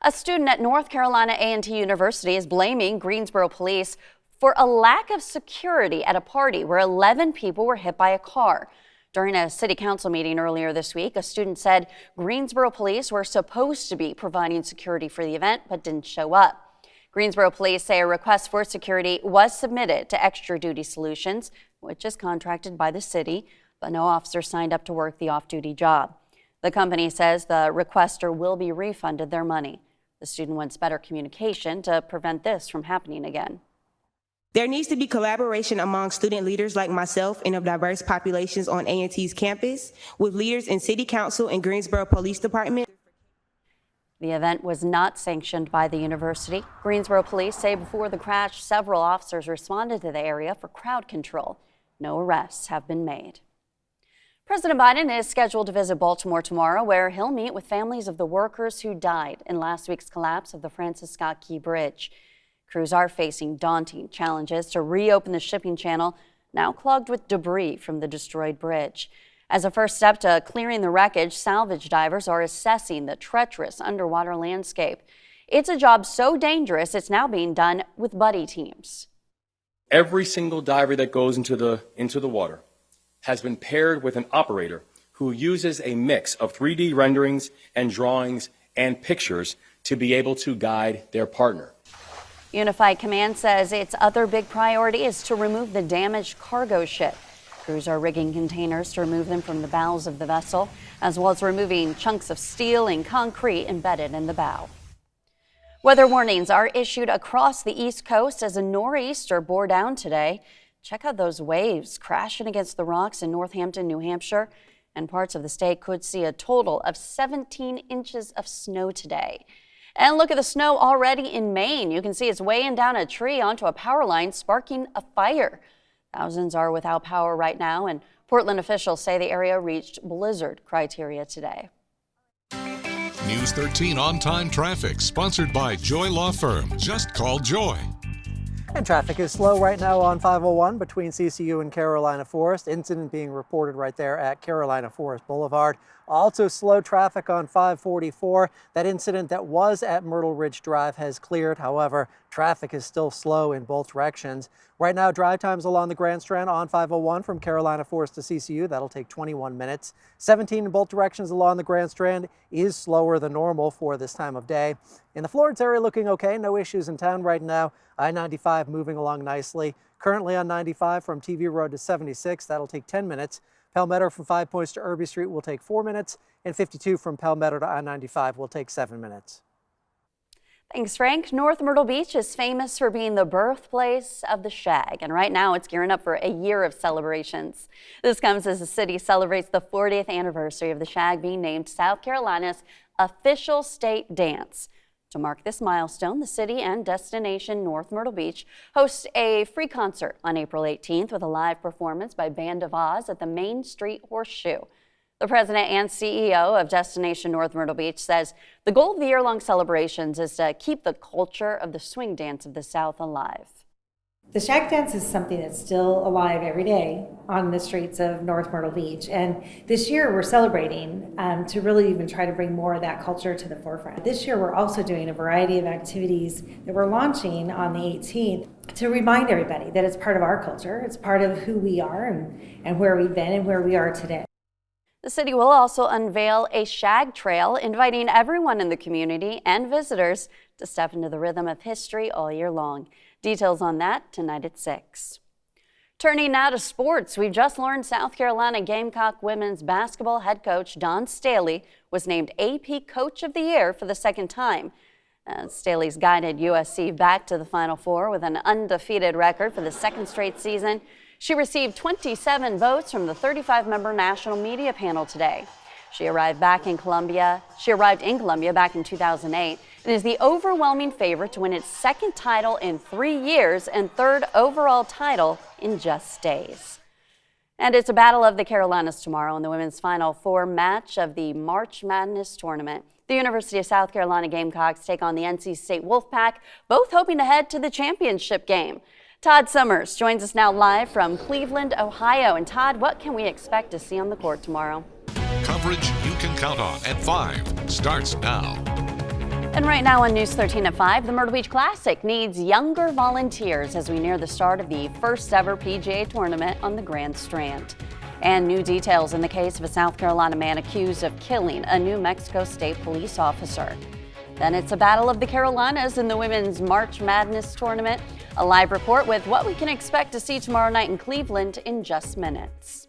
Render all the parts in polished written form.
A student at North Carolina A&T University is blaming Greensboro police for a lack of security at a party where 11 people were hit by a car. During a city council meeting earlier this week, a student said Greensboro police were supposed to be providing security for the event but didn't show up. Greensboro police say a request for security was submitted to Extra Duty Solutions, which is contracted by the city, but no officer signed up to work the off-duty job. The company says the requester will be refunded their money. The student wants better communication to prevent this from happening again. There needs to be collaboration among student leaders like myself and of diverse populations on A&T's campus with leaders in City Council and Greensboro Police Department. The event was not sanctioned by the university. Greensboro police say before the crash, several officers responded to the area for crowd control. No arrests have been made. President Biden is scheduled to visit Baltimore tomorrow, where he'll meet with families of the workers who died in last week's collapse of the Francis Scott Key Bridge. Crews are facing daunting challenges to reopen the shipping channel, now clogged with debris from the destroyed bridge. As a first step to clearing the wreckage, salvage divers are assessing the treacherous underwater landscape. It's a job so dangerous, it's now being done with buddy teams. Every single diver that goes into the water has been paired with an operator who uses a mix of 3D renderings and drawings and pictures to be able to guide their partner. Unified Command says its other big priority is to remove the damaged cargo ship. Crews are rigging containers to remove them from the bowels of the vessel, as well as removing chunks of steel and concrete embedded in the bow. Weather warnings are issued across the East Coast as a nor'easter bore down today. Check out those waves crashing against the rocks in Northampton, New Hampshire, and parts of the state could see a total of 17 inches of snow today. And look at the snow already in Maine. You can see it's weighing down a tree onto a power line, sparking a fire. Thousands are without power right now, and Portland officials say the area reached blizzard criteria today. News 13 on-time traffic, sponsored by Joy Law Firm. Just call Joy. And traffic is slow right now on 501 between CCU and Carolina Forest. Incident being reported right there at Carolina Forest Boulevard. Also slow traffic on 544. That incident that was at Myrtle Ridge Drive has cleared. However, traffic is still slow in both directions. Right now, drive times along the Grand Strand on 501 from Carolina Forest to CCU. That'll take 21 minutes. 17 in both directions along the Grand Strand is slower than normal for this time of day. In the Florence area, looking okay. No issues in town right now. I-95 moving along nicely. Currently on 95 from TV Road to 76. That'll take 10 minutes. Palmetto from 5 Points to Irby Street will take 4 minutes. And 52 from Palmetto to I-95 will take 7 minutes. Thanks, Frank. North Myrtle Beach is famous for being the birthplace of the shag, and right now it's gearing up for a year of celebrations. This comes as the city celebrates the 40th anniversary of the shag being named South Carolina's official state dance. To mark this milestone, the city and destination North Myrtle Beach hosts a free concert on April 18th with a live performance by Band of Oz at the Main Street Horseshoe. The president and CEO of Destination North Myrtle Beach says the goal of the year-long celebrations is to keep the culture of the swing dance of the South alive. The shag dance is something that's still alive every day on the streets of North Myrtle Beach. And this year we're celebrating to really even try to bring more of that culture to the forefront. This year we're also doing a variety of activities that we're launching on the 18th to remind everybody that it's part of our culture, it's part of who we are and where we've been and where we are today. The city will also unveil a shag trail, inviting everyone in the community and visitors to step into the rhythm of history all year long. Details on that tonight at 6. Turning now to sports, we've just learned South Carolina Gamecock women's basketball head coach Dawn Staley was named AP Coach of the Year for the second time. Staley's guided USC back to the Final Four with an undefeated record for the second straight season. She received 27 votes from the 35-member national media panel today. She arrived in Columbia back in 2008 and is the overwhelming favorite to win its second title in 3 years and third overall title in just days. And it's a battle of the Carolinas tomorrow in the women's Final Four match of the March Madness tournament. The University of South Carolina Gamecocks take on the NC State Wolfpack, both hoping to head to the championship game. Todd Summers joins us now live from Cleveland, Ohio. And Todd, what can we expect to see on the court tomorrow? Coverage you can count on at 5 starts now. And right now on News 13 at 5, the Myrtle Beach Classic needs younger volunteers as we near the start of the first ever PGA tournament on the Grand Strand. And new details in the case of a South Carolina man accused of killing a New Mexico State police officer. Then it's a battle of the Carolinas in the Women's March Madness tournament. A live report with what we can expect to see tomorrow night in Cleveland in just minutes.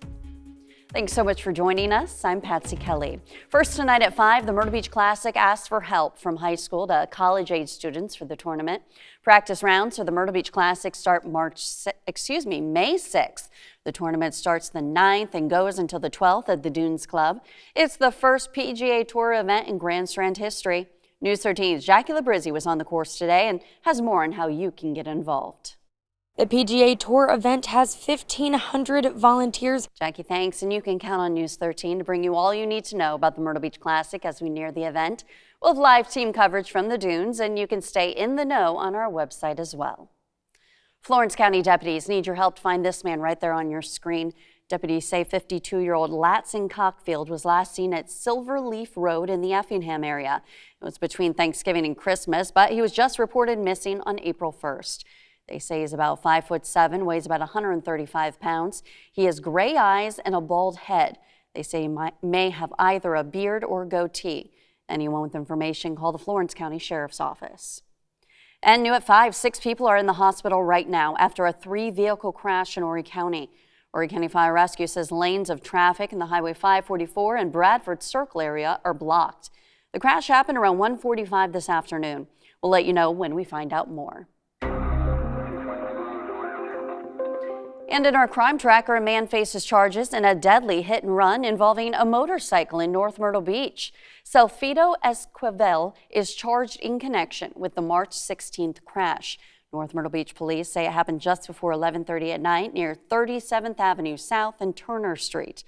Thanks so much for joining us. I'm Patsy Kelly. First tonight at 5, the Myrtle Beach Classic asked for help from high school to college-age students for the tournament. Practice rounds for the Myrtle Beach Classic start May 6th. The tournament starts the 9th and goes until the 12th at the Dunes Club. It's the first PGA Tour event in Grand Strand history. News 13's Jackie Labrizzi was on the course today and has more on how you can get involved. The PGA Tour event has 1,500 volunteers. Jackie, thanks, and you can count on News 13 to bring you all you need to know about the Myrtle Beach Classic as we near the event. We'll have live team coverage from the dunes, and you can stay in the know on our website as well. Florence County deputies need your help to find this man right there on your screen. Deputies say 52-year-old Latson Cockfield was last seen at Silverleaf Road in the Effingham area. It was between Thanksgiving and Christmas, but he was just reported missing on April 1st. They say he's about 5'7", weighs about 135 pounds. He has gray eyes and a bald head. They say he may have either a beard or goatee. Anyone with information, call the Florence County Sheriff's Office. And new at 5, 6 people are in the hospital right now after a 3-vehicle crash in Horry County. Horry County Fire Rescue says lanes of traffic in the Highway 544 and Bradford Circle area are blocked. The crash happened around 1:45 this afternoon. We'll let you know when we find out more. And in our crime tracker, a man faces charges in a deadly hit and run involving a motorcycle in North Myrtle Beach. Selfito Esquivel is charged in connection with the March 16th crash. North Myrtle Beach police say it happened just before 11:30 at night near 37th Avenue South and Turner Street.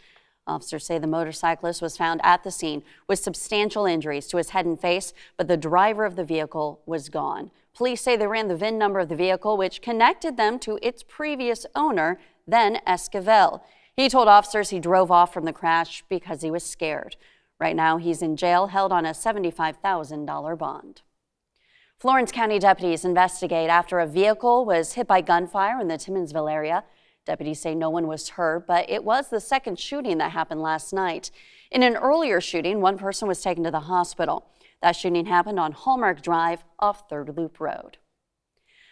Officers say the motorcyclist was found at the scene with substantial injuries to his head and face, but the driver of the vehicle was gone. Police say they ran the VIN number of the vehicle, which connected them to its previous owner, then Esquivel. He told officers he drove off from the crash because he was scared. Right now, he's in jail, held on a $75,000 bond. Florence County deputies investigate after a vehicle was hit by gunfire in the Timmonsville area. Deputies say no one was hurt, but it was the second shooting that happened last night. In an earlier shooting, one person was taken to the hospital. That shooting happened on Hallmark Drive off 3rd Loop Road.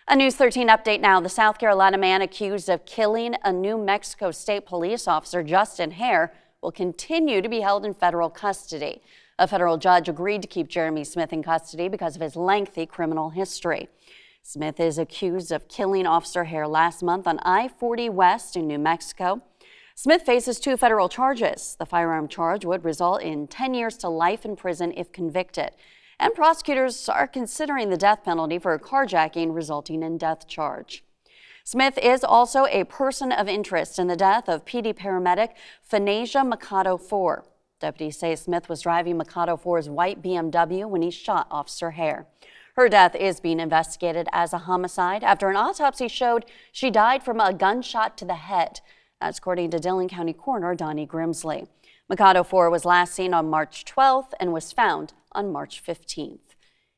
A News 13 update now. The South Carolina man accused of killing a New Mexico State police officer, Justin Hare, will continue to be held in federal custody. A federal judge agreed to keep Jeremy Smith in custody because of his lengthy criminal history. Smith is accused of killing Officer Hare last month on I-40 West in New Mexico. Smith faces 2 federal charges. The firearm charge would result in 10 years to life in prison if convicted. And prosecutors are considering the death penalty for a carjacking resulting in death charge. Smith is also a person of interest in the death of PD paramedic Phanasia Mikado IV. Deputies say Smith was driving Mikado IV's white BMW when he shot Officer Hare. Her death is being investigated as a homicide after an autopsy showed she died from a gunshot to the head. That's according to Dillon County Coroner Donnie Grimsley. Mikado IV was last seen on March 12th and was found on March 15th.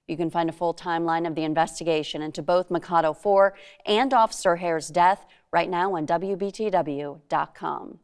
You can find a full timeline of the investigation into both Mikado IV and Officer Hare's death right now on WBTW.com.